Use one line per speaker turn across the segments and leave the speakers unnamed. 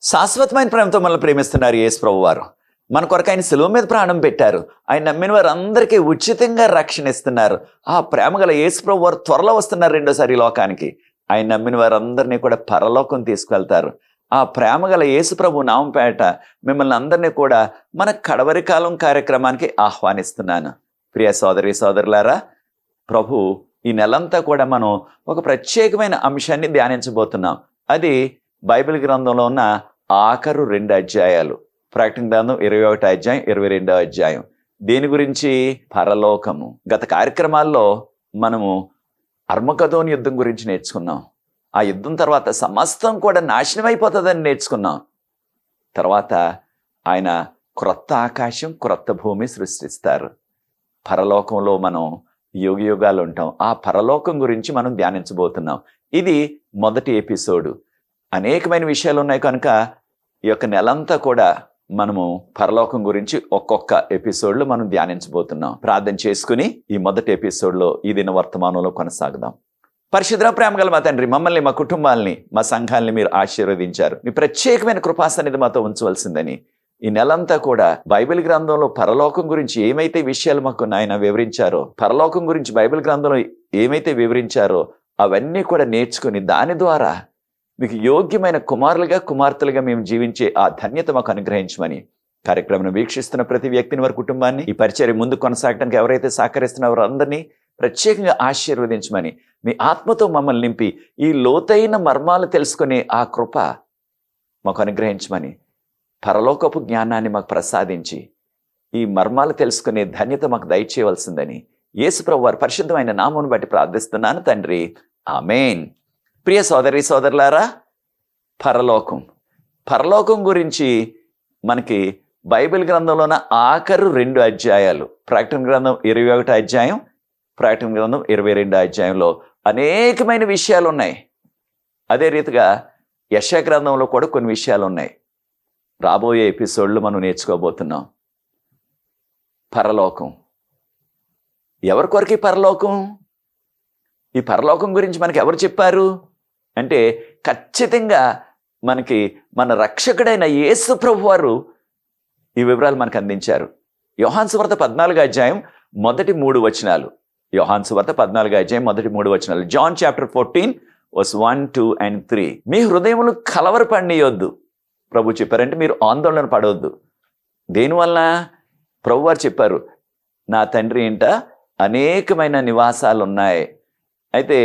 శాశ్వతమైన ప్రేమతో మనల్ని ప్రేమిస్తున్నారు యేసు ప్రభువారు. మన కొరకు ఆయన శిలువ మీద ప్రాణం పెట్టారు. ఆయన నమ్మిన వారందరికీ ఉచితంగా రక్షణ ఇస్తున్నారు. ఆ ప్రేమ గల యేసు ప్రభువారు త్వరలో వస్తున్నారు రెండోసారి ఈ లోకానికి. ఆయన నమ్మిన వారందరినీ కూడా పరలోకం తీసుకువెళ్తారు. ఆ ప్రేమ గల యేసు ప్రభు నామంపేట మిమ్మల్ని అందరినీ కూడా మన కడవరి కాలం కార్యక్రమానికి ఆహ్వానిస్తున్నాను. ప్రియ సోదరి సోదరులారా, ప్రభు ఈ నెలంతా కూడా మనం ఒక ప్రత్యేకమైన అంశాన్ని ధ్యానించబోతున్నాం. అది బైబిల్ గ్రంథంలో ఉన్న ఆఖరు 2 అధ్యాయాలు. ప్రకటన గ్రంథం 21 అధ్యాయం 22 అధ్యాయం. దీని గురించి పరలోకము. గత కార్యక్రమాల్లో మనము అర్మగదోన్ యుద్ధం గురించి నేర్చుకున్నాం. ఆ యుద్ధం తర్వాత సమస్తం కూడా నాశనం అయిపోతుందని నేర్చుకున్నాం. తర్వాత ఆయన క్రొత్త ఆకాశం క్రొత్త భూమి సృష్టిస్తారు. పరలోకంలో మనం యుగ యుగాలు ఉంటాం. ఆ పరలోకం గురించి మనం ధ్యానించబోతున్నాం. ఇది మొదటి ఎపిసోడు. అనేకమైన విషయాలు ఉన్నాయి కనుక ఈ యొక్క నెలంతా కూడా మనము పరలోకం గురించి ఒక్కొక్క ఎపిసోడ్లో మనం ధ్యానించబోతున్నాం. ప్రార్థన చేసుకుని ఈ మొదటి ఎపిసోడ్లో ఈ దిన వర్తమానంలో కొనసాగుదాం. పరిశుద్ధ ప్రేమ గల మా తండ్రి, మమ్మల్ని, మా కుటుంబాలని, మా సంఘాలని మీరు ఆశీర్వదించారు. మీ ప్రత్యేకమైన కృపాసన్నిధి మాతో ఉంచవలసిందని ఈ నెలంతా కూడా బైబిల్ గ్రంథంలో పరలోకం గురించి ఏమైతే విషయాలు మాకు నాయన వివరించారో, పరలోకం గురించి బైబిల్ గ్రంథంలో ఏమైతే వివరించారో అవన్నీ కూడా నేర్చుకుని దాని ద్వారా మీకు యోగ్యమైన కుమారులుగా కుమార్తెలుగా మేము జీవించే ఆ ధన్యత మాకు అనుగ్రహించమని కార్యక్రమం వీక్షిస్తున్న ప్రతి వ్యక్తిని, వారి కుటుంబాన్ని, ఈ పరిచర్య ముందు కొనసాగడానికి ఎవరైతే సహకరిస్తున్నారో అందరినీ ప్రత్యేకంగా ఆశీర్వదించమని, మీ ఆత్మతో మమ్మల్ని నింపి ఈ లోతైన మర్మాలు తెలుసుకునే ఆ కృప మాకు అనుగ్రహించమని, పరలోకపు జ్ఞానాన్ని మాకు ప్రసాదించి ఈ మర్మాలు తెలుసుకునే ధన్యత మాకు దయచేయవలసిందని యేసు ప్రభు వారి పరిశుద్ధమైన నామమును బట్టి ప్రార్థిస్తున్నాను తండ్రి, ఆమేన్. ప్రియ సోదరి సోదరులారా, పరలోకం గురించి మనకి బైబిల్ గ్రంథంలో ఉన్న ఆఖరు 2 అధ్యాయాలు, ప్రకటన గ్రంథం 21 అధ్యాయం, ప్రకటన గ్రంథం 22 అధ్యాయంలో అనేకమైన విషయాలు ఉన్నాయి. అదే రీతిగా యెషయా గ్రంథంలో కూడా కొన్ని విషయాలు ఉన్నాయి. రాబోయే ఎపిసోడ్లు మనం నేర్చుకోబోతున్నాం. పరలోకం ఎవరి కొరకు? ఈ పరలోకం గురించి మనకి ఎవరు చెప్పారు అంటే, ఖచ్చితంగా మనకి మన రక్షకుడైన యేసు ప్రభు వారు ఈ వివరాలు మనకు అందించారు. యోహాను సువార్త 14 అధ్యాయం మొదటి 3 వచనాలు. యోహాను సువార్త 14 అధ్యాయం మొదటి 3 వచనాలు. John chapter 14 verse 1, 2 and 3. మీ హృదయములు కలవరపడనీయొద్దు. ప్రభు చెప్పారంటే మీరు ఆందోళన పడవద్దు. దేనివల్ల? ప్రభు వారు చెప్పారు, నా తండ్రి ఇంట అనేకమైన నివాసాలు ఉన్నాయి. అయితే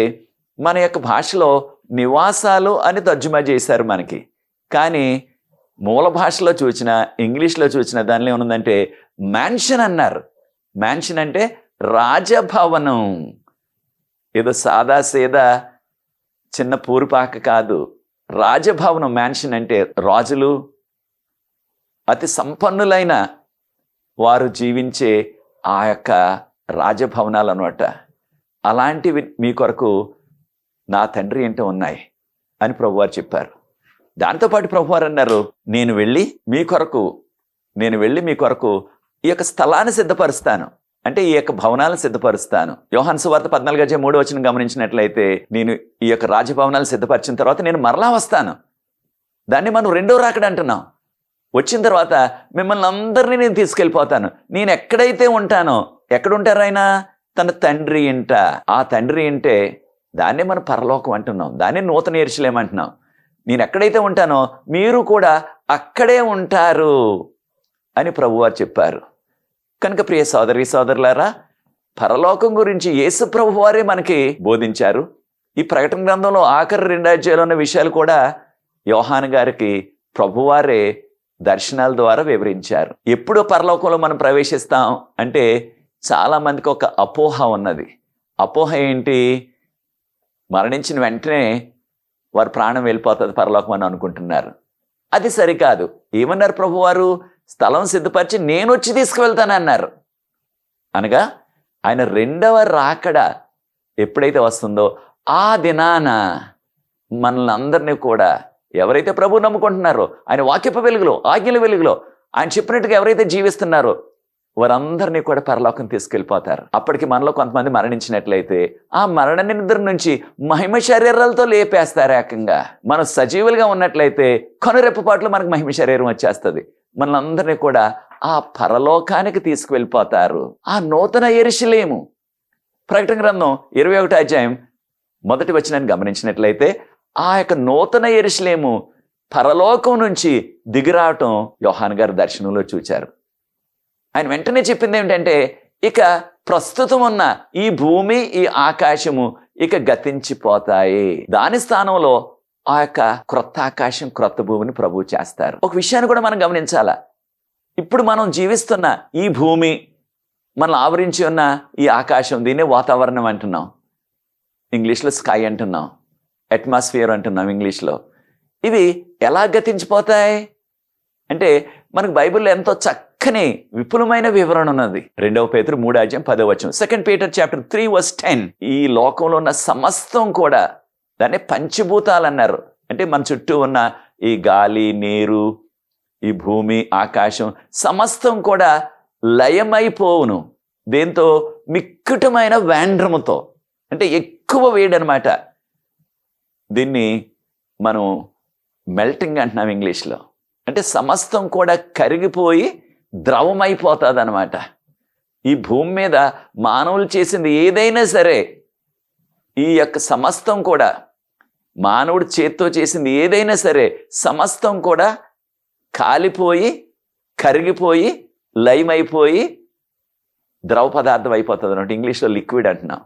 మన యొక్క భాషలో నివాసాలు అని తర్జుమా చేశారు మనకి. కానీ మూల భాషలో చూసిన, ఇంగ్లీష్లో చూసిన దానిలో ఏముందంటే మ్యాన్షన్ అన్నారు. మ్యాన్షన్ అంటే రాజభవనం. ఏదో సాదా సీదా చిన్న పూరిపాక కాదు. రాజభవనం. మ్యాన్షన్ అంటే రాజులు, అతి సంపన్నులైన వారు జీవించే ఆ యొక్క రాజభవనాలు అన్నమాట. అలాంటివి మీ కొరకు నా తండ్రి ఏంటో ఉన్నాయి అని ప్రభువారు చెప్పారు. దాంతోపాటు ప్రభువారు అన్నారు, నేను వెళ్ళి మీ కొరకు ఈ యొక్క స్థలాన్ని సిద్ధపరుస్తాను, అంటే ఈ యొక్క భవనాలను సిద్ధపరుస్తాను. యోహాను సువార్త 14 అధ్యాయం 3 వచనం గమనించినట్లయితే, నేను ఈ యొక్క రాజభవనాలు సిద్ధపరిచిన తర్వాత నేను మరలా వస్తాను. దాన్ని మనం రెండో రాకడ అంటున్నాం. వచ్చిన తర్వాత మిమ్మల్ని అందరినీ నేను తీసుకెళ్ళిపోతాను. నేను ఎక్కడైతే ఉంటానో, ఎక్కడుంటారు ఆయన? తన తండ్రి ఇంట. ఆ తండ్రి ఇంటే దాన్నే మనం పరలోకం అంటున్నాం. దాన్నే నూతన యెరూషలేము అంటున్నాం. నేను ఎక్కడైతే ఉంటానో మీరు కూడా అక్కడే ఉంటారు అని ప్రభువారు చెప్పారు. కనుక ప్రియ సోదరి సోదరులారా, పరలోకం గురించి యేసు ప్రభువారే మనకి బోధించారు. ఈ ప్రకటన గ్రంథంలో ఆఖరి 2 అధ్యాయాలు ఉన్న విషయాలు కూడా యోహాను గారికి ప్రభువారే దర్శనాల ద్వారా వివరించారు. ఎప్పుడు పరలోకంలో మనం ప్రవేశిస్తాం అంటే, చాలా మందికి ఒక అపోహ ఉన్నది. అపోహ ఏంటి? మరణించిన వెంటనే వారి ప్రాణం వెళ్ళిపోతుంది పరలోకం అని అనుకుంటున్నారు. అది సరికాదు. ఏమన్నారు ప్రభువారు? స్థలం సిద్ధపరిచి నేను వచ్చి తీసుకువెళ్తానన్నారు. అనగా ఆయన రెండవ రాకడ ఎప్పుడైతే వస్తుందో ఆ దినాన మనల్ని అందరినీ కూడా, ఎవరైతే ప్రభు నమ్ముకుంటున్నారో, ఆయన వాక్యపు వెలుగులో, ఆజ్ఞల వెలుగులో ఆయన చెప్పినట్టుగా ఎవరైతే జీవిస్తున్నారో వారందరినీ కూడా పరలోకం తీసుకెళ్ళిపోతారు. అప్పటికి మనలో కొంతమంది మరణించినట్లయితే ఆ మరణ నిద్ర నుంచి మహిమ శరీరాలతో లేపేస్తారు ఏకంగా. మనం సజీవులుగా ఉన్నట్లయితే కనురెప్పపాట్లు మనకు మహిమ శరీరం వచ్చేస్తుంది. మనందరినీ కూడా ఆ పరలోకానికి తీసుకువెళ్ళిపోతారు. ఆ నూతన యెరూషలేము. ప్రకటన గ్రంథం 21వ అధ్యాయం 1వ వచనాన్ని గమనించినట్లయితే ఆ యొక్క నూతన యెరూషలేము పరలోకం నుంచి దిగిరావటం యోహాను గారు దర్శనంలో చూచారు. ఆయన వెంటనే చెప్పింది ఏమిటంటే, ఇక ప్రస్తుతం ఉన్న ఈ భూమి ఈ ఆకాశము ఇక గతించిపోతాయి. దాని స్థానంలో ఆ యొక్క క్రొత్త ఆకాశం క్రొత్త భూమిని ప్రభువు చేస్తారు. ఒక విషయాన్ని కూడా మనం గమనించాలా. ఇప్పుడు మనం జీవిస్తున్న ఈ భూమి, మనల్ని ఆవరించి ఉన్న ఈ ఆకాశం, దీన్నే వాతావరణం అంటున్నాం. ఇంగ్లీష్లో స్కై అంటున్నాం, అట్మాస్ఫియర్ అంటున్నాం ఇంగ్లీష్లో. ఇవి ఎలా గతించిపోతాయి అంటే మనకు బైబిల్లో ఎంతో చక్కని విపులమైన వివరణ ఉన్నది. 2 పేతురు 3వ అధ్యాయం 10వ వచనం. 2 Peter chapter 3 verse 10. ఈ లోకంలో ఉన్న సమస్తం కూడా, దాన్ని పంచభూతాలు అన్నారు. అంటే మన చుట్టూ ఉన్న ఈ గాలి, నీరు, ఈ భూమి, ఆకాశం సమస్తం కూడా లయమైపోవును. దేంతో? మిక్కుటమైన వేండ్రముతో. అంటే ఎక్కువ వేడనమాట. దీన్ని మనం మెల్టింగ్ అంటున్నాం ఇంగ్లీష్లో. అంటే సమస్తం కూడా కరిగిపోయి ద్రవమైపోతుంది అనమాట. ఈ భూమి మీద మానవులు చేసింది ఏదైనా సరే, ఈ యొక్క సమస్తం కూడా, మానవుడు చేత్తో చేసింది ఏదైనా సరే సమస్తం కూడా కాలిపోయి కరిగిపోయి లయమైపోయి ద్రవ పదార్థం అయిపోతుంది అన్నమాట. ఇంగ్లీష్లో లిక్విడ్ అంటున్నాం.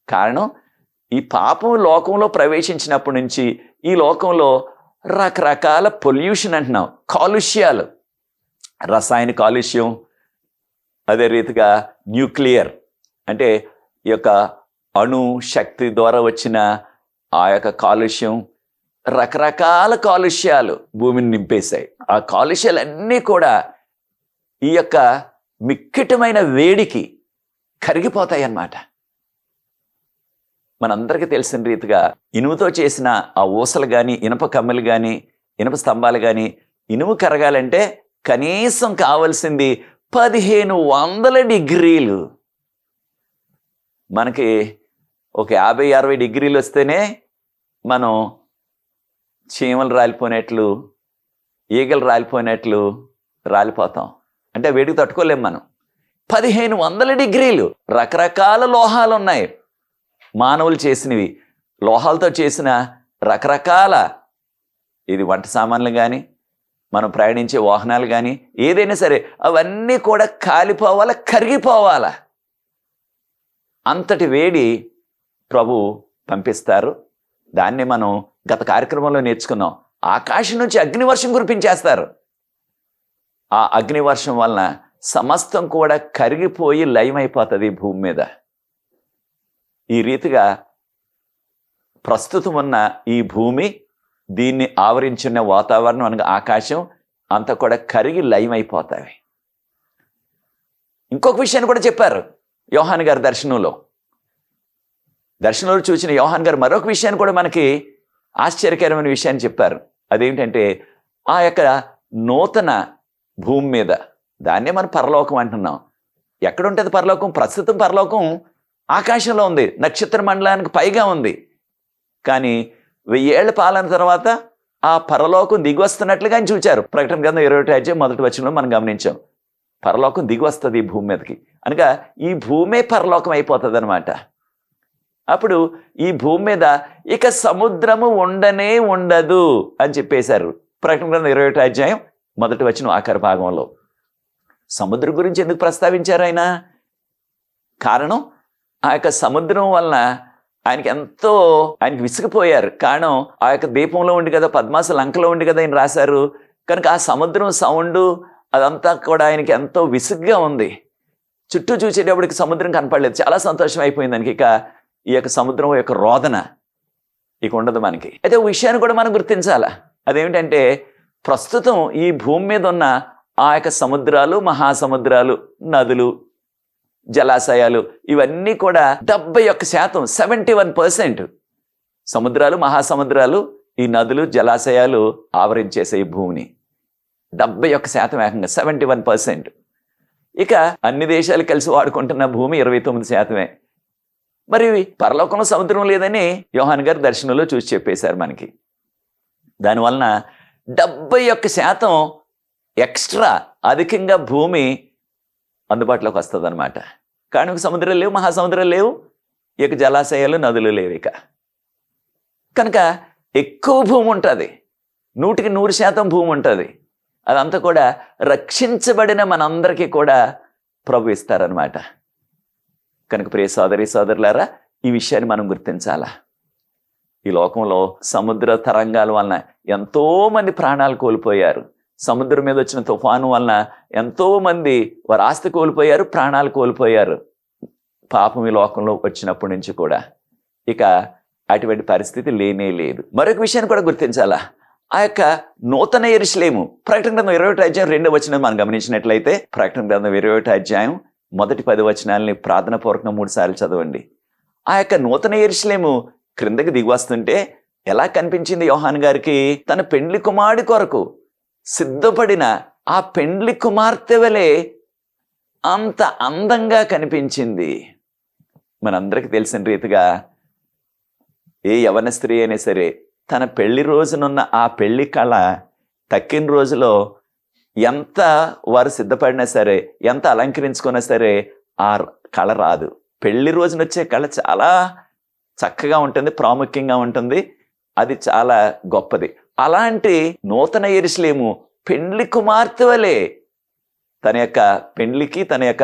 కారణం, ఈ పాపం లోకంలో ప్రవేశించినప్పటి నుంచి ఈ లోకంలో రకరకాల పొల్యూషన్ అంటున్నాం, కాలుష్యాలు, రసాయన కాలుష్యం, అదే రీతిగా న్యూక్లియర్ అంటే ఈ యొక్క అణు శక్తి ద్వారా వచ్చిన ఆ యొక్క కాలుష్యం, రకరకాల కాలుష్యాలు భూమిని నింపేశాయి. ఆ కాలుష్యాలన్నీ కూడా ఈ యొక్క మిక్కిటమైన వేడికి కరిగిపోతాయి అన్నమాట. మనందరికీ తెలిసిన రీతిగా ఇనుముతో చేసిన ఆ ఊసలు కానీ, ఇనుప కమ్మెలు కానీ, ఇనుప స్తంభాలు కానీ, ఇనుము కరగాలంటే కనీసం కావాల్సింది 1500 డిగ్రీలు. మనకి ఒక 50-60 డిగ్రీలు వస్తేనే మనం చీమలు రాలిపోయినట్లు, ఈగలు రాలిపోయినట్లు రాలిపోతాం. అంటే వేడికి తట్టుకోలేం మనం. 1500 డిగ్రీలు. రకరకాల లోహాలు ఉన్నాయి, మానవులు చేసినవి, లోహాలతో చేసిన రకరకాల, ఇది వంట సామాన్లు కానీ, మనం ప్రయాణించే వాహనాలు కానీ, ఏదైనా సరే అవన్నీ కూడా కాలిపోవాలా, కరిగిపోవాలా. అంతటి వేడి ప్రభు పంపిస్తారు. దాన్ని మనం గత కార్యక్రమంలో నేర్చుకున్నాం. ఆకాశం నుంచి అగ్నివర్షం కురిపించేస్తారు. ఆ అగ్నివర్షం వలన సమస్తం కూడా కరిగిపోయి లయమైపోతుంది భూమి మీద. ఈ రీతిగా ప్రస్తుతం ఉన్న ఈ భూమి, దీన్ని ఆవరించిన వాతావరణం అనగా ఆకాశం అంతా కూడా కరిగి లయమైపోతాయి. ఇంకొక విషయాన్ని కూడా చెప్పారు యోహాను గారు దర్శనంలో చూసిన యోహాను గారు మరొక విషయాన్ని కూడా మనకి ఆశ్చర్యకరమైన విషయాన్ని చెప్పారు. అదేంటంటే ఆ యొక్క నూతన భూమి మీద, దాన్నే మనం పరలోకం అంటున్నాం. ఎక్కడుంటుంది పరలోకం? ప్రస్తుతం పరలోకం ఆకాశంలో ఉంది, నక్షత్ర మండలానికి పైగా ఉంది. కానీ 1000 ఏళ్ల పాలన తర్వాత ఆ పరలోకం దిగి వస్తున్నట్లుగా ఆయన చూచారు. ప్రకటన గ్రంథం 21వ అధ్యాయం 1వ వచనంలో మనం గమనించాం. పరలోకం దిగి వస్తుంది ఈ భూమి మీదకి. అనగా ఈ భూమే పరలోకం అయిపోతుంది అనమాట. అప్పుడు ఈ భూమి మీద ఇక సముద్రము ఉండనే ఉండదు అని చెప్పేశారు. ప్రకటన గ్రంథం 21వ అధ్యాయం 1వ వచనం ఆఖరి భాగంలో. సముద్రం గురించి ఎందుకు ప్రస్తావించారు ఆయన? కారణం, ఆ యొక్క సముద్రం వలన ఆయనకి విసిగిపోయారు. కారణం, ఆ యొక్క దీపంలో ఉండి కదా, పద్మాస లంకలో ఉండి కదా ఆయన రాశారు. కనుక ఆ సముద్రం సౌండు అదంతా కూడా ఆయనకి ఎంతో విసుగ్గా ఉంది. చుట్టూ చూసేటప్పటికి సముద్రం కనపడలేదు. చాలా సంతోషం అయిపోయింది దానికి. ఇక ఈ యొక్క సముద్రం యొక్క రోదన ఇక ఉండదు మనకి. అయితే ఒక విషయాన్ని కూడా మనం గుర్తించాలా. అదేమిటంటే ప్రస్తుతం ఈ భూమి మీద ఉన్న ఆ యొక్క సముద్రాలు, మహాసముద్రాలు, నదులు, జలాశయాలు ఇవన్నీ కూడా 71%, 71% సముద్రాలు, మహాసముద్రాలు, ఈ నదులు, జలాశయాలు ఆవరించేసే ఈ భూమిని 71% ఏకంగా 71%. ఇక అన్ని దేశాలు కలిసి వాడుకుంటున్న భూమి 29%. మరి పరలోకంలో సముద్రం లేదని యోహాన్ గారు దర్శనంలో చూసి చెప్పేశారు మనకి. దానివలన 71% ఎక్స్ట్రా అధికంగా భూమి అందుబాటులోకి వస్తుంది అనమాట. కానీ సముద్రాలు లేవు, మహాసముద్రాలు లేవు, ఇక జలాశయాలు, నదులు లేవు. ఇక కనుక ఎక్కువ భూమి ఉంటుంది, 100% భూమి ఉంటుంది. అదంతా కూడా రక్షించబడిన మనందరికీ కూడా ప్రభు ఇస్తారనమాట. కనుక ప్రియ సోదరి సోదరులారా, ఈ విషయాన్ని మనం గుర్తించాలా. ఈ లోకంలో సముద్ర తరంగాల వలన ఎంతో మంది ప్రాణాలు కోల్పోయారు. సముద్రం మీద వచ్చిన తుఫాను వలన ఎంతో మంది వారి ఆస్తి కోల్పోయారు, ప్రాణాలు కోల్పోయారు. పాపం ఈ లోకంలో వచ్చినప్పటి నుంచి కూడా ఇక అటువంటి పరిస్థితి లేనే లేదు. మరొక విషయాన్ని కూడా గుర్తించాలా. ఆ యొక్క నూతన యెరూషలేము, ప్రకటన గ్రంథం 21వ అధ్యాయం 2వ వచనం మనం గమనించినట్లయితే, ప్రకటన గ్రంథం 21వ అధ్యాయం మొదటి 10 వచనాలని ప్రార్థనాపూర్వకంగా 3 సార్లు చదవండి. ఆ యొక్క నూతన యెరూషలేము క్రిందకి దిగి వస్తుంటే ఎలా కనిపించింది యోహాన్ గారికి? తన పెండ్లి కుమారుడి కొరకు సిద్ధపడిన ఆ పెండ్లి కుమార్తె వలె అంత అందంగా కనిపించింది. మనందరికీ తెలిసిన రీతిగా ఏ యవన స్త్రీ అయినా సరే తన పెళ్లి రోజునున్న ఆ పెళ్లి కళ తక్కిన రోజులో ఎంత వారు సిద్ధపడినా సరే, ఎంత అలంకరించుకున్నా సరే ఆ కళ రాదు. పెళ్లి రోజున వచ్చే కళ చాలా చక్కగా ఉంటుంది, ప్రాముఖ్యంగా ఉంటుంది, అది చాలా గొప్పది. అలాంటి నూతన యెరూషలేము పెండ్లి కుమార్తె వలె తన యొక్క పెండ్లికి, తన యొక్క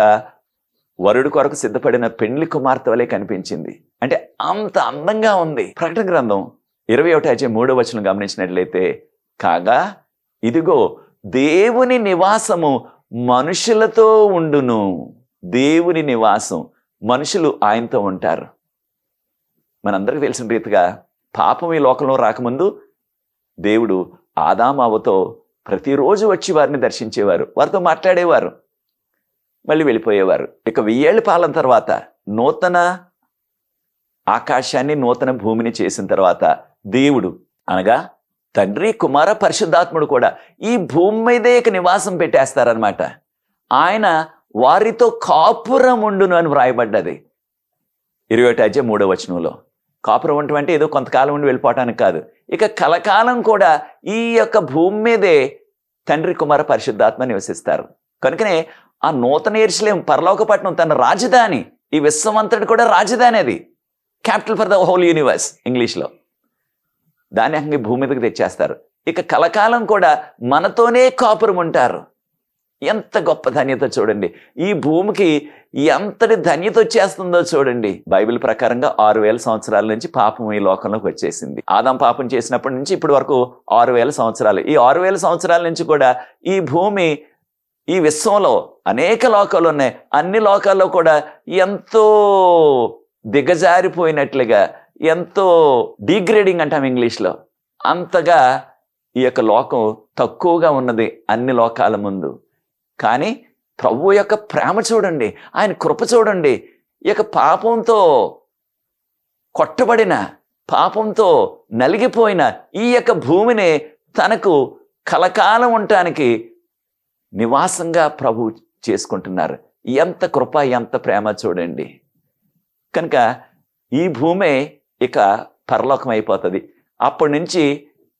వరుడు కొరకు సిద్ధపడిన పెండ్లి కుమార్తె వలె కనిపించింది. అంటే అంత అందంగా ఉంది. ప్రకటన గ్రంథం 21వ అధ్యాయం 3వ వచనం గమనించినట్లయితే, కాగా ఇదిగో దేవుని నివాసము మనుషులతో ఉండును. దేవుని నివాసం, మనుషులు ఆయనతో ఉంటారు. మనందరికీ తెలిసిన రీతిగా పాపం ఈ లోకంలో రాకముందు దేవుడు ఆదాము అవ్వతో ప్రతిరోజు వచ్చి వారిని దర్శించేవారు, వారితో మాట్లాడేవారు, మళ్ళీ వెళ్ళిపోయేవారు. ఇక 1000 ఏళ్ల పాలన తర్వాత నూతన ఆకాశాన్ని, నూతన భూమిని చేసిన తర్వాత దేవుడు అనగా తండ్రి, కుమార, పరిశుద్ధాత్ముడు కూడా ఈ భూమి మీదే ఇక నివాసం పెట్టేస్తారనమాట. ఆయన వారితో కాపురం ఉండును అని వ్రాయబడ్డది 21వ అధ్యాయం 3వ వచనంలో. కాపురం ఉండటం అంటే ఏదో కొంతకాలం ఉండి వెళ్ళిపోవటానికి కాదు, ఇక కలకాలం కూడా ఈ యొక్క భూమి మీదే తండ్రి, కుమార, పరిశుద్ధాత్మ నివసిస్తారు. కనుకనే ఆ నూతన యెరూషలేము పరలోకపట్నం తన రాజధాని, ఈ విశ్వమంతటి కూడా రాజధాని, అది capital for the whole universe ఇంగ్లీష్లో. దాన్ని అంగీ భూమి మీదకి తెచ్చేస్తారు. ఇక కలకాలం కూడా మనతోనే కాపురం ఉంటారు. ఎంత గొప్ప ధన్యత చూడండి. ఈ భూమికి ఎంతటి ధన్యత వచ్చేస్తుందో చూడండి. బైబిల్ ప్రకారంగా 6000 సంవత్సరాల నుంచి పాపం ఈ లోకంలోకి వచ్చేసింది. ఆదాం పాపం చేసినప్పటి నుంచి ఇప్పటి వరకు 6000 సంవత్సరాలు. ఈ 6000 సంవత్సరాల నుంచి కూడా ఈ భూమి, ఈ విశ్వంలో అనేక లోకాలు ఉన్నాయి. అన్ని లోకాల్లో కూడా ఎంతో దిగజారిపోయినట్లుగా, ఎంతో డిగ్రేడింగ్ అంటాం ఇంగ్లీష్లో, అంతగా ఈ యొక్క లోకం తక్కువగా ఉన్నది అన్ని లోకాల ముందు. కానీ ప్రభు యొక్క ప్రేమ చూడండి, ఆయన కృప చూడండి. ఈ యొక్క పాపంతో కొట్టబడిన, పాపంతో నలిగిపోయిన ఈ యొక్క భూమిని తనకు కలకాలం ఉండటానికి నివాసంగా ప్రభు చేసుకుంటున్నారు. ఎంత కృప, ఎంత ప్రేమ చూడండి. కనుక ఈ భూమే ఇక పరలోకం అయిపోతుంది. అప్పటి నుంచి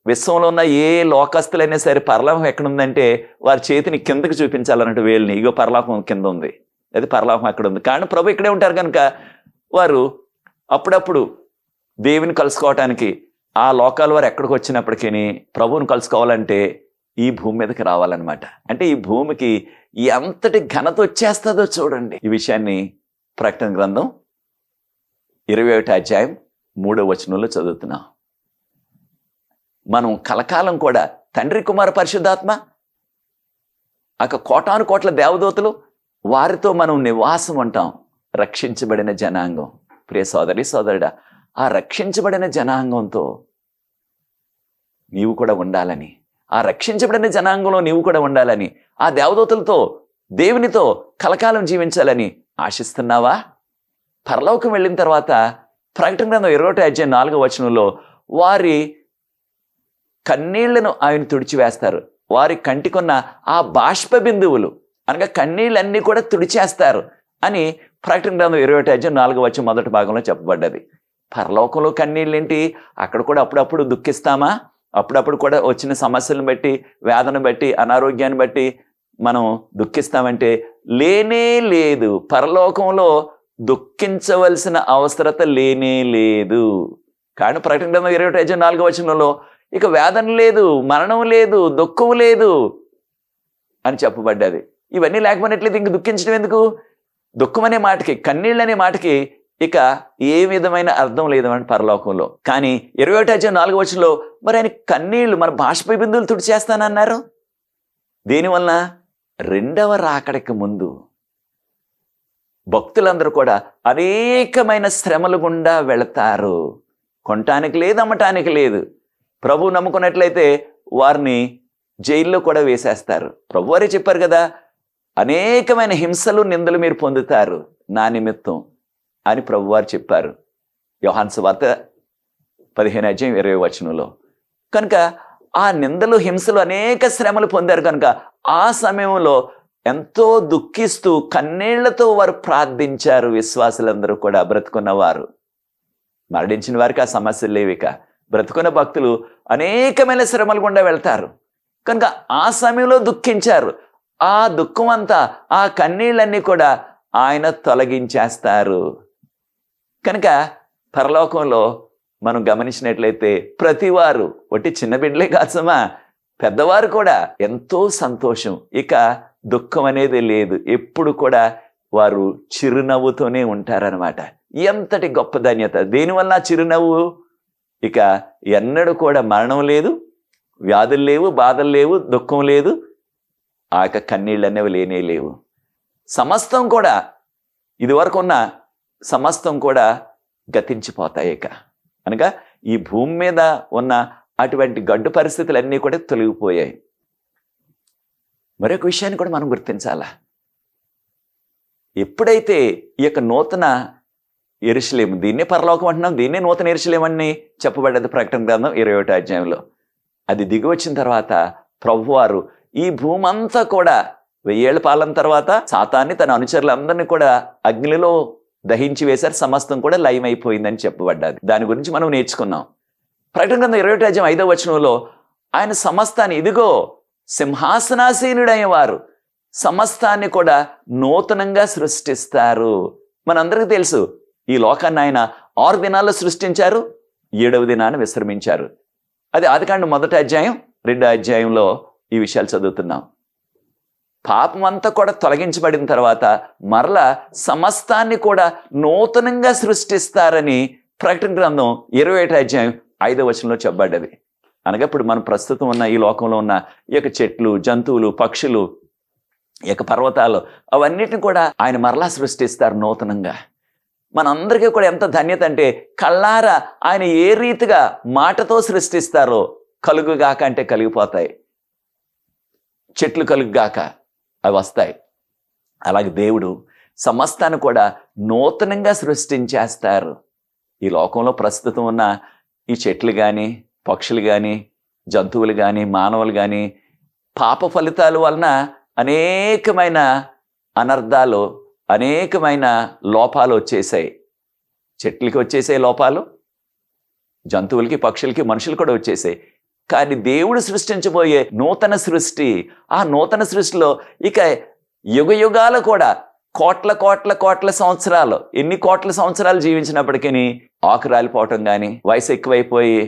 విశ్వంలో ఉన్న ఏ లోకస్తులైనా సరే పరలోకం ఎక్కడుందంటే వారి చేతిని కిందకి చూపించాలన్నట్టు వేలుని, ఇగో పరలోకం కింద ఉంది, అది పరలోకం అక్కడ ఉంది. కానీ ప్రభు ఇక్కడే ఉంటారు కనుక వారు అప్పుడప్పుడు దేవుని కలుసుకోవటానికి ఆ లోకాల వారు ఎక్కడికి వచ్చినప్పటికీ ప్రభువుని కలుసుకోవాలంటే ఈ భూమి మీదకి రావాలన్నమాట. అంటే ఈ భూమికి ఎంతటి ఘనత వచ్చేస్తుందో చూడండి. ఈ విషయాన్ని ప్రకటన గ్రంథం 21వ అధ్యాయం 3వ వచనంలో చదువుతున్నాం. మనం కలకాలం కూడా తండ్రి, కుమార, పరిశుద్ధాత్మ, కోటాను కోట్ల దేవదూతలు, వారితో మనం నివాసం ఉంటాం. రక్షించబడిన జనాంగం. ప్రియ సోదరి సోదరుడా, ఆ రక్షించబడిన జనాంగంతో నీవు కూడా ఉండాలని, ఆ రక్షించబడిన జనాంగంలో నీవు కూడా ఉండాలని, ఆ దేవదూతలతో, దేవునితో కలకాలం జీవించాలని ఆశిస్తున్నావా? పరలోకం వెళ్ళిన తర్వాత ప్రకటన గ్రంథం 21వ అధ్యాయం 4వ వచనంలో వారి కన్నీళ్లను ఆయన తుడిచివేస్తారు. వారి కంటికున్న ఆ బాష్ప బిందువులు, అనగా కన్నీళ్ళన్నీ కూడా తుడిచేస్తారు అని ప్రకటన గ్రంథం 21:4 మొదటి భాగంలో చెప్పబడ్డది. పరలోకంలో కన్నీళ్ళేంటి? అక్కడ కూడా అప్పుడప్పుడు దుఃఖిస్తామా? అప్పుడప్పుడు కూడా వచ్చిన సమస్యలను బట్టి, వేదన బట్టి, అనారోగ్యాన్ని బట్టి మనం దుఃఖిస్తామంటే లేనే లేదు. పరలోకంలో దుఃఖించవలసిన అవసరత లేనే లేదు. కానీ ప్రకటన గ్రంథం 21:4 ఇక వేదన లేదు, మరణం లేదు, దుఃఖం లేదు అని చెప్పబడ్డది. ఇవన్నీ లేకపోయినట్లయితే ఇంక దుఃఖించడం ఎందుకు? దుఃఖం అనే మాటకి, కన్నీళ్ళు అనే మాటకి ఇక ఏ విధమైన అర్థం లేదు అని పరలోకంలో. కానీ 21:4 మరి ఆయన కన్నీళ్లు, మన బాష్ప బిందువులు తుడిచేస్తానన్నారు. దేనివల్ల? రెండవ రాకడికి ముందు భక్తులందరూ కూడా అనేకమైన శ్రమలు గుండా వెళతారు. కొనటానికి లేదు, అమ్మటానికి లేదు. ప్రభు నమ్ముకున్నట్లయితే వారిని జైల్లో కూడా వేసేస్తారు. ప్రభు వారే చెప్పారు కదా, అనేకమైన హింసలు, నిందలు మీరు పొందుతారు నా నిమిత్తం అని ప్రభువారు చెప్పారు యోహాను సువార్త 15:20. కనుక ఆ నిందలు, హింసలు, అనేక శ్రమలు పొందారు. కనుక ఆ సమయంలో ఎంతో దుఃఖిస్తూ కన్నీళ్లతో వారు ప్రార్థించారు. విశ్వాసులందరూ కూడా, బ్రతుకున్నవారు. మరణించిన వారికి ఆ సమస్యలు లేవిక. బ్రతుకున్న భక్తులు అనేకమైన శ్రమలు గుండా వెళ్తారు. కనుక ఆ సమయంలో దుఃఖించారు. ఆ దుఃఖం అంతా, ఆ కన్నీళ్ళన్నీ కూడా ఆయన తొలగించేస్తారు. కనుక పరలోకంలో మనం గమనించినట్లయితే ప్రతివారు, ఒట్టి చిన్న బిడ్డలే కాసమా, పెద్దవారు కూడా ఎంతో సంతోషం. ఇక దుఃఖం అనేది లేదు. ఎప్పుడు కూడా వారు చిరునవ్వుతోనే ఉంటారనమాట. ఎంతటి గొప్ప ధన్యత! దేనివల్ల చిరునవ్వు? ఇక ఎన్నడూ కూడా మరణం లేదు, వ్యాధులు లేవు, బాధలు లేవు, దుఃఖం లేదు, ఆ యొక్క కన్నీళ్ళు అనేవి లేనే లేవు. సమస్తం కూడా, ఇదివరకు ఉన్న సమస్తం కూడా గతించిపోతాయి. ఇక అనగా ఈ భూమి మీద ఉన్న అటువంటి గడ్డు పరిస్థితులన్నీ కూడా తొలగిపోయాయి. మరొక విషయాన్ని కూడా మనం గుర్తించాలా. ఎప్పుడైతే ఈ యొక్క నూతన యెరూషలేము, దీన్నే పరలోకం అంటున్నాం, దీన్నే నూతన యెరూషలేము అని చెప్పబడ్డది ప్రకటన గ్రంథం 21 అది దిగి వచ్చిన తర్వాత ప్రభువారు ఈ భూమి అంతా కూడా 1000 ఏళ్ల పాలన తర్వాత సాతాన్ని, తన అనుచరులందరినీ కూడా అగ్నిలో దహించి వేశారు. సమస్తం కూడా లయమైపోయిందని చెప్పబడ్డది. దాని గురించి మనం నేర్చుకున్నాం. ప్రకటన గ్రంథం 21:5 ఆయన సమస్తాన్ని, ఇదిగో సింహాసనాసీనుడైన వారు సమస్తాన్ని కూడా నూతనంగా సృష్టిస్తారు. మనందరికీ తెలుసు, ఈ లోకాన్ని ఆయన 6 దినాల్లో సృష్టించారు, 7వ దినాన్ని విశ్రమించారు. అది ఆదికాండం 1:2 ఈ విషయాలు చదువుతున్నాం. పాపం అంతా కూడా తొలగించబడిన తర్వాత మరలా సమస్తాన్ని కూడా నూతనంగా సృష్టిస్తారని ప్రకటన గ్రంథం 21:5 చెప్పబడ్డది. అనగా ఇప్పుడు మనం ప్రస్తుతం ఉన్న ఈ లోకంలో ఉన్న ఈ యొక్క చెట్లు, జంతువులు, పక్షులు, ఈ యొక్క పర్వతాలు, అవన్నిటిని కూడా ఆయన మరలా సృష్టిస్తారు నూతనంగా. మనందరికీ కూడా ఎంత ధన్యత అంటే, కళ్ళారా ఆయన ఏ రీతిగా మాటతో సృష్టిస్తారో, కలుగుగాక అంటే కలిగిపోతాయి, చెట్లు కలుగుగాక అవి వస్తాయి. అలాగే దేవుడు సమస్తాన్ని కూడా నూతనంగా సృష్టించేస్తారు. ఈ లోకంలో ప్రస్తుతం ఉన్న ఈ చెట్లు కానీ, పక్షులు కానీ, జంతువులు కానీ, మానవులు కానీ పాప ఫలితాల వలన అనేకమైన అనర్థాలు, అనేకమైన లోపాలు వచ్చేసాయి. చెట్లకి వచ్చేసాయి లోపాలు, జంతువులకి, పక్షులకి, మనుషులు కూడా వచ్చేసాయి. కానీ దేవుడు సృష్టించబోయే నూతన సృష్టి, ఆ నూతన సృష్టిలో ఇక యుగ యుగాలు కూడా కోట్ల కోట్ల కోట్ల సంవత్సరాలు, ఎన్ని కోట్ల సంవత్సరాలు జీవించినప్పటికీ ఆకు రాలిపోవటం కానీ, వయసు ఎక్కువైపోయి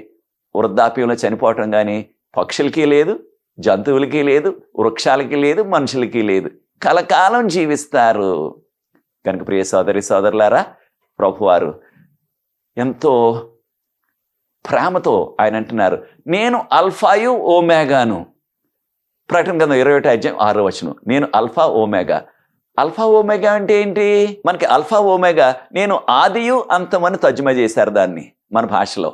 వృద్ధాప్యంలో చనిపోవటం కానీ పక్షులకి లేదు, జంతువులకి లేదు, వృక్షాలకి లేదు, మనుషులకి లేదు. కలకాలం జీవిస్తారు. కనుక ప్రియ సోదరి సోదరులారా, ప్రభువారు ఎంతో ప్రేమతో ఆయన అంటున్నారు, నేను అల్ఫాయు ఓమేగాను. ప్రకటన గ్రంథం 21:6 నేను అల్ఫా ఓమేగా. అల్ఫా ఓమేగా అంటే ఏంటి? మనకి అల్ఫా ఓమేగా, నేను ఆదియు అంతమని తర్జుమా చేశారు దాన్ని మన భాషలో.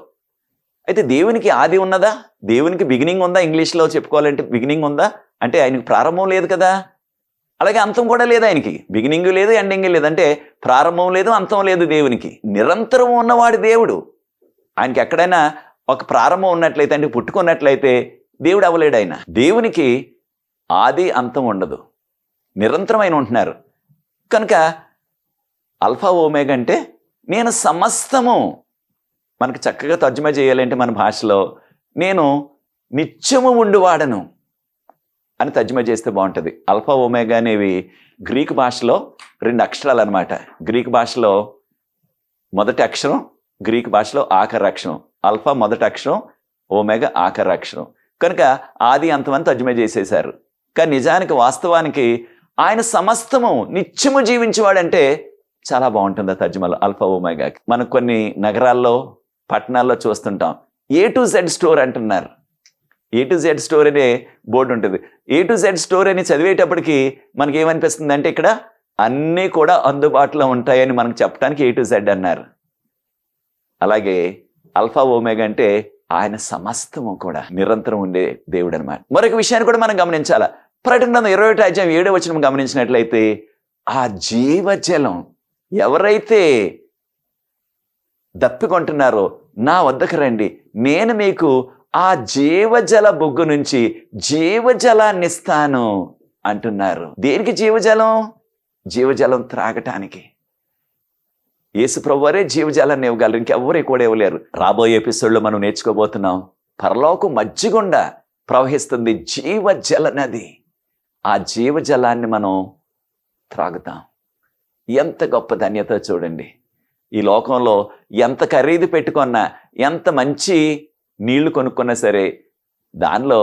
అయితే దేవునికి ఆది ఉన్నదా? దేవునికి బిగినింగ్ ఉందా? ఇంగ్లీష్లో చెప్పుకోవాలంటే బిగినింగ్ ఉందా అంటే ఆయనకి ప్రారంభం లేదు కదా. అలాగే అంతం కూడా లేదు ఆయనకి. బిగినింగ్ లేదు, ఎండింగ్ లేదు. అంటే ప్రారంభం లేదు, అంతం లేదు. దేవునికి నిరంతరం ఉన్నవాడు దేవుడు. ఆయనకి ఎక్కడైనా ఒక ప్రారంభం ఉన్నట్లయితే, అంటే పుట్టుకున్నట్లయితే దేవుడు అవ్వలేడు. ఆయన దేవునికి ఆది అంతం ఉండదు. నిరంతరమైన ఉంటున్నారు. కనుక అల్ఫా ఓమేగా అంటే నేను సమస్తము. మనకి చక్కగా తర్జుమా చేయాలంటే మన భాషలో నేను నిత్యము ఉండువాడను అని తర్జుమా చేస్తే బాగుంటుంది. అల్ఫా ఓమేగా అనేవి గ్రీకు భాషలో 2 అక్షరాలు అనమాట. గ్రీకు భాషలో మొదటి అక్షరం, గ్రీకు భాషలో ఆఖరి అక్షరం. అల్ఫా మొదటి అక్షరం, ఓమేగా ఆఖరి అక్షరం. కనుక ఆది అంతమని తర్జుమా చేసేశారు. కానీ నిజానికి వాస్తవానికి ఆయన సమస్తము నిత్యము జీవించేవాడంటే చాలా బాగుంటుంది ఆ తర్జుమాలో అల్ఫా ఓమేగాకి. మనకు కొన్ని నగరాల్లో పట్టణాల్లో చూస్తుంటాం A to Z స్టోర్ అంటున్నారు. A to Z స్టోర్ అనే బోర్డు ఉంటుంది. A to Z స్టోర్ అని చదివేటప్పటికి మనకి ఏమనిపిస్తుంది అంటే ఇక్కడ అన్నీ కూడా అందుబాటులో ఉంటాయని మనకు చెప్పడానికి A to Z అన్నారు. అలాగే అల్ఫా ఓమేగా అంటే ఆయన సమస్తము కూడా నిరంతరం ఉండే దేవుడు అనమాట. మరొక విషయాన్ని కూడా మనం గమనించాలా. ప్రకటన గ్రంథం 21:7 గమనించినట్లయితే ఆ జీవజలం ఎవరైతే దప్పికొంటున్నారో నా వద్దకు రండి, నేను మీకు ఆ జీవజల బొగ్గు నుంచి జీవజలాన్ని ఇస్తాను అంటున్నారు. దేనికి జీవజలం? జీవజలం త్రాగటానికి. యేసు ప్రభువారే జీవజలాన్ని ఇవ్వగలరు, ఇంకెవ్వరు కూడా ఇవ్వలేరు. రాబోయే ఎపిసోడ్లో మనం నేర్చుకోబోతున్నాం. పరలోకం మధ్యగుండా ప్రవహిస్తుంది జీవజల నది. ఆ జీవజలాన్ని మనం త్రాగుతాం. ఎంత గొప్ప ధన్యత చూడండి. ఈ లోకంలో ఎంత ఖరీదు పెట్టుకున్నా, ఎంత మంచి నీళ్లు కొనుక్కున్నా సరే దానిలో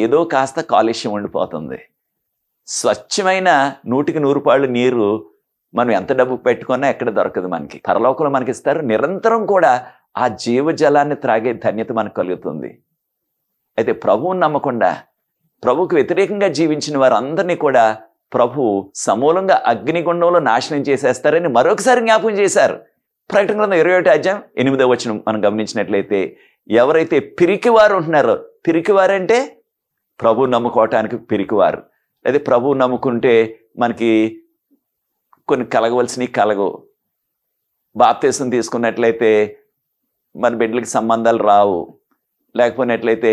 ఏదో కాస్త కాలుష్యం ఉండిపోతుంది. స్వచ్ఛమైన 100కి 100 పాళ్ళు నీరు మనం ఎంత డబ్బు పెట్టుకున్నా ఎక్కడ దొరకదు మనకి. పరలోకంలో మనకి ఇస్తారు. నిరంతరం కూడా ఆ జీవజలాన్ని త్రాగే ధన్యత మనకు కలుగుతుంది. అయితే ప్రభువుని నమ్మకుండా ప్రభువుకు వ్యతిరేకంగా జీవించిన వారందరినీ కూడా ప్రభు సమూలంగా అగ్నిగుండంలో నాశనం చేసేస్తారని మరొకసారి జ్ఞాపకం చేశారు. ప్రకటన గ్రంథం 21:8 మనం గమనించినట్లయితే ఎవరైతే పిరికివారు ఉంటున్నారో, పిరికివారంటే ప్రభు నమ్ముకోవటానికి పిరికివారు. అదే ప్రభువు నమ్ముకుంటే మనకి కొన్ని కలగవలసినవి కలగవు. బాప్తీసం తీసుకున్నట్లయితే మన బిడ్డలకి సంబంధాలు రావు. లేకపోయినట్లయితే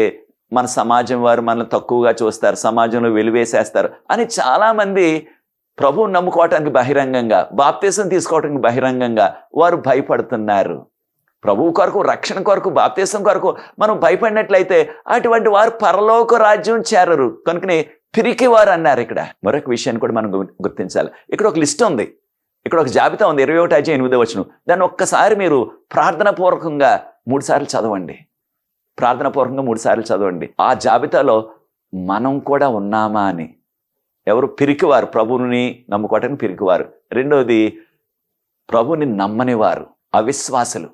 మన సమాజం వారు మనల్ని తక్కువగా చూస్తారు, సమాజంలో వెలివేసేస్తారు అని చాలామంది ప్రభువుని నమ్ముకోవటానికి బహిరంగంగా, బాప్తీసం తీసుకోవటానికి బహిరంగంగా వారు భయపడుతున్నారు. ప్రభువు కొరకు, రక్షణ కొరకు, బాప్తీసం కొరకు మనం భయపడినట్లయితే అటువంటి వారు పరలోక రాజ్యం చేరరు. కనుకనే పిరికి వారు అన్నారు. ఇక్కడ మరొక విషయాన్ని కూడా మనం గుర్తించాలి. ఇక్కడ ఒక లిస్ట్ ఉంది, ఇక్కడ ఒక జాబితా ఉంది. 21:8 దాన్ని ఒక్కసారి మీరు ప్రార్థనాపూర్వకంగా 3 సార్లు చదవండి. ప్రార్థనాపూర్వకంగా 3 సార్లు చదవండి. ఆ జాబితాలో మనం కూడా ఉన్నామా అని. ఎవరు? పిరికివారు, ప్రభువుని నమ్ముకోవటానికి పిరికివారు. రెండవది ప్రభువుని నమ్మనివారు, అవిశ్వాసులు.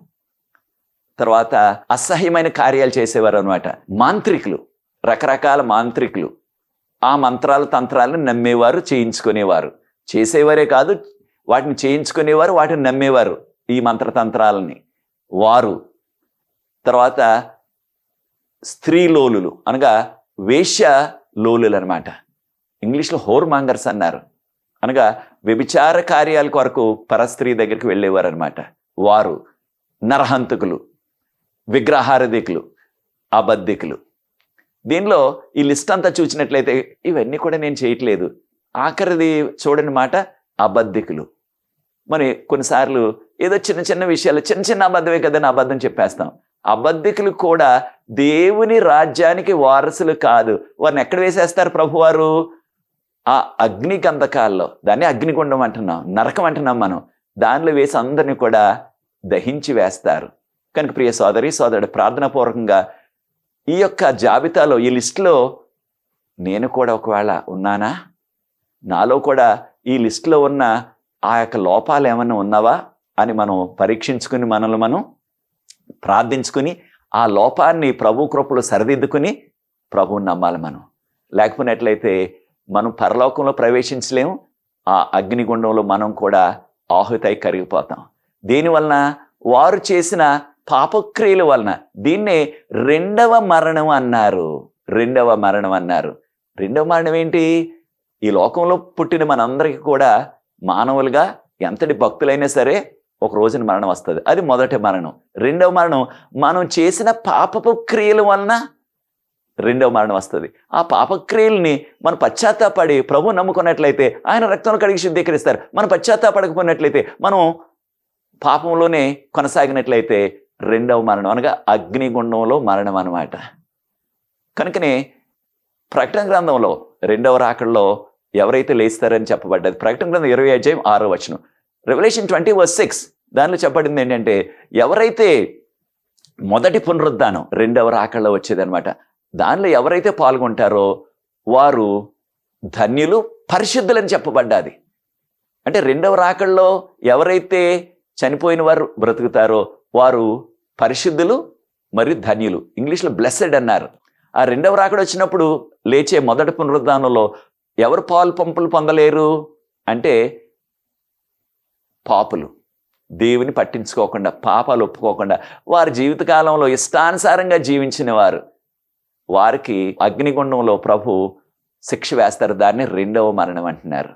తర్వాత అసహ్యమైన కార్యాలు చేసేవారు అనమాట, మాంత్రికులు, రకరకాల మాంత్రికులు. ఆ మంత్రాలు తంత్రాలను నమ్మేవారు, చేయించుకునేవారు. చేసేవారే కాదు, వాటిని చేయించుకునేవారు, వాటిని నమ్మేవారు, ఈ మంత్రతంత్రాలని వారు. తర్వాత స్త్రీలోలులు అనగా వేశ్య లోలులు అనమాట. ఇంగ్లీష్లో హోర్ మాంగర్స్ అన్నారు. అనగా వ్యభిచార కార్యాల కొరకు పరస్త్రీ దగ్గరికి వెళ్ళేవారు అనమాట. వారు నరహంతకులు, విగ్రహారధికులు, అబద్ధికులు. దీనిలో ఈ లిస్ట్ అంతా చూసినట్లయితే ఇవన్నీ కూడా నేను చేయట్లేదు. ఆఖరిది చూడని మాట, అబద్ధికులు. మరి కొన్నిసార్లు ఏదో చిన్న చిన్న విషయాలు, చిన్న చిన్న అబద్ధమే కదని అబద్ధం చెప్పేస్తాం. అబద్ధికులు కూడా దేవుని రాజ్యానికి వారసులు కాదు. వారిని ఎక్కడ వేసేస్తారు ప్రభువారు? ఆ అగ్ని గంధకాల్లో, దాన్ని అగ్నిగుండం అంటున్నాం, నరకం అంటున్నాం మనం, దానిలో వేసి అందరినీ కూడా దహించి వేస్తారు. కనుక ప్రియ సోదరి సోదరుడు, ప్రార్థనాపూర్వకంగా ఈ యొక్క జాబితాలో, ఈ లిస్టులో నేను కూడా ఒకవేళ ఉన్నానా? నాలో కూడా ఈ లిస్టులో ఉన్న ఆ యొక్క లోపాలు ఏమన్నా ఉన్నావా అని మనం పరీక్షించుకుని, మనల్ని మనం ప్రార్థించుకుని ఆ లోపాన్ని ప్రభు కృపలో సరిదిద్దుకుని ప్రభువుని నమ్మాలి మనం. లేకపోయినట్లయితే మనం పరలోకంలో ప్రవేశించలేము. ఆ అగ్నిగుండంలో మనం కూడా ఆహుతై కరిగిపోతాం. దీనివలన వారు చేసిన పాపక్రియల వలన దీన్నే రెండవ మరణం అన్నారు. రెండవ మరణం అన్నారు. రెండవ మరణం ఏంటి? ఈ లోకంలో పుట్టిన మనందరికీ కూడా మానవులుగా ఎంతటి భక్తులైనా సరే ఒక రోజున మరణం వస్తుంది. అది మొదటి మరణం. రెండవ మరణం మనం చేసిన పాపపు క్రియల వలన రెండవ మరణం వస్తుంది. ఆ పాపక్రియల్ని మనం పశ్చాత్తాపడి ప్రభు నమ్ముకున్నట్లయితే ఆయన రక్తంలో కడిగి శుద్ధీకరిస్తారు. మనం పశ్చాత్తాపడకపోయినట్లయితే మనం పాపంలోనే కొనసాగినట్లయితే రెండవ మరణం అనగా అగ్నిగుండంలో మరణం అన్నమాట. కనుకనే ప్రకటన గ్రంథంలో రెండవ రాకడలో ఎవరైతే లేస్తారని చెప్పబడ్డది. ప్రకటన గ్రంథం 20 రెవల్యూషన్ 20:6 దానిలో చెప్పబడింది ఏంటంటే, ఎవరైతే మొదటి పునరుద్ధానం రెండవ రాకడలో వచ్చేదనమాట, దానిలో ఎవరైతే పాల్గొంటారో వారు ధన్యులు పరిశుద్ధులని చెప్పబడ్డాది. అంటే రెండవ రాకడలో ఎవరైతే చనిపోయిన వారు బ్రతుకుతారో వారు పరిశుద్ధులు మరియు ధన్యులు. ఇంగ్లీష్లో బ్లెస్సెడ్ అన్నారు. ఆ రెండవ రాకడ వచ్చినప్పుడు లేచే మొదటి పునరుద్ధానంలో ఎవరు పాలు పంపులు పొందలేరు అంటే పాపులు, దేవుని పట్టించుకోకుండా, పాపాలు ఒప్పుకోకుండా వారి జీవితకాలంలో ఇష్టానుసారంగా జీవించిన వారు, వారికి అగ్నిగుండంలో ప్రభు శిక్ష వేస్తారు. దాన్ని రెండవ మరణం అంటున్నారు.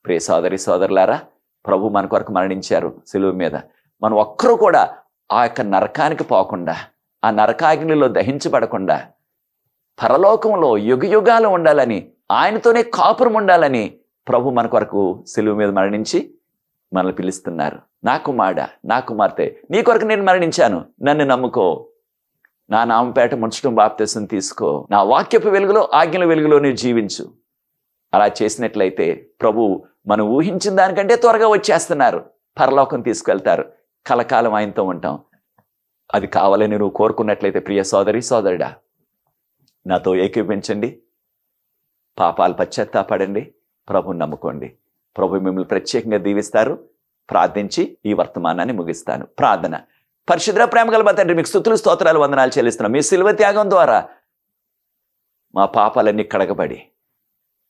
ప్రియ సోదరి సోదరులారా, ప్రభు మన కొరకు మరణించారు సిలువ మీద. మనం ఒక్కరూ కూడా ఆ యొక్క నరకానికి పోకుండా, ఆ నరకాగ్నిలో దహించబడకుండా పరలోకంలో యుగయుగాలు ఉండాలని, ఆయనతోనే కాపురం ఉండాలని ప్రభు మన కొరకు సిలువ మీద మరణించి మనల్ని పిలుస్తున్నారు. నా కుమారుడా, నా కుమార్తె, నీ కొరకు నేను మరణించాను, నన్ను నమ్ముకో, నా నామపేట ముంచడం బాప్తిసం తీసుకో, నా వాక్యపు వెలుగులో ఆజ్ఞల వెలుగులో నీవు జీవించు. అలా చేసినట్లయితే ప్రభు మనం ఊహించిన దానికంటే త్వరగా వచ్చేస్తున్నారు, పరలోకం తీసుకెళ్తారు, కలకాలం ఆయనతో ఉంటాం. అది కావాలని నువ్వు కోరుకున్నట్లయితే ప్రియ సోదరి సోదరుడా, నాతో ఏకీపించండి, పాపాలు పశ్చాత్తాపడండి, ప్రభుని నమ్ముకోండి. ప్రభు మిమ్మల్ని ప్రత్యేకంగా దీవిస్తారు. ప్రార్థించి ఈ వర్తమానాన్ని ముగిస్తాను. ప్రార్థన. పరిశుద్ధ ప్రేమ గల తండ్రి, మీకు స్తుతులు స్తోత్రాలు వందనాలు చెల్లిస్తున్నాం. మీ శిలువ త్యాగం ద్వారా మా పాపాలన్నీ కడగబడి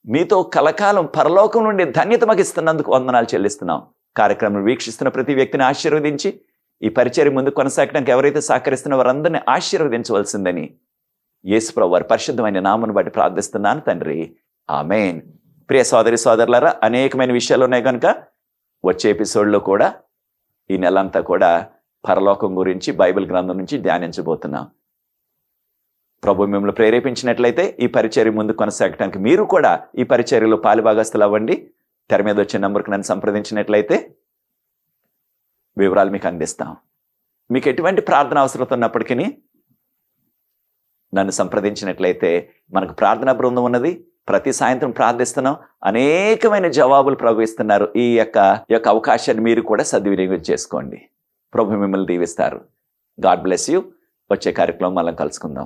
మీతో కలకాలం పరలోకం నుండి ధన్యత మాకు ఇస్తున్నందుకు వందనాలు చెల్లిస్తున్నాం. కార్యక్రమం వీక్షిస్తున్న ప్రతి వ్యక్తిని ఆశీర్వదించి ఈ పరిచర్య ముందు కొనసాగడానికి ఎవరైతే సహకరిస్తున్న వారందరినీ ఆశీర్వదించవలసిందని యేసుప్రభు వారి పరిశుద్ధమైన నామమును బట్టి ప్రార్థిస్తున్నాను తండ్రి, ఆమేన్. ప్రియ సోదరి సోదరులారా, అనేకమైన విషయాలు ఉన్నాయి కనుక వచ్చే ఎపిసోడ్లో కూడా ఈ నెలంతా కూడా పరలోకం గురించి బైబిల్ గ్రంథం నుంచి ధ్యానించబోతున్నాం. ప్రభు మిమ్మల్ని ప్రేరేపించినట్లయితే ఈ పరిచర్య ముందు కొనసాగడానికి మీరు కూడా ఈ పరిచర్యలో పాలుభాగస్తులు అవ్వండి. తెర మీద వచ్చే నంబర్కి నన్ను సంప్రదించినట్లయితే వివరాలు మీకు అందిస్తాం. మీకు ఎటువంటి ప్రార్థన అవసరం ఉన్నప్పటికీ నన్ను సంప్రదించినట్లయితే మనకు ప్రార్థనా బృందం ఉన్నది. ప్రతి సాయంత్రం ప్రార్థిస్తున్నాం. అనేకమైన జవాబులు ప్రభు ఇస్తున్నారు. ఈ యొక్క అవకాశాన్ని మీరు కూడా సద్వినియోగం చేసుకోండి. ప్రభు మిమ్మల్ని దీవిస్తారు. God bless you. వచ్చే కార్యక్రమం మనం కలుసుకుందాం.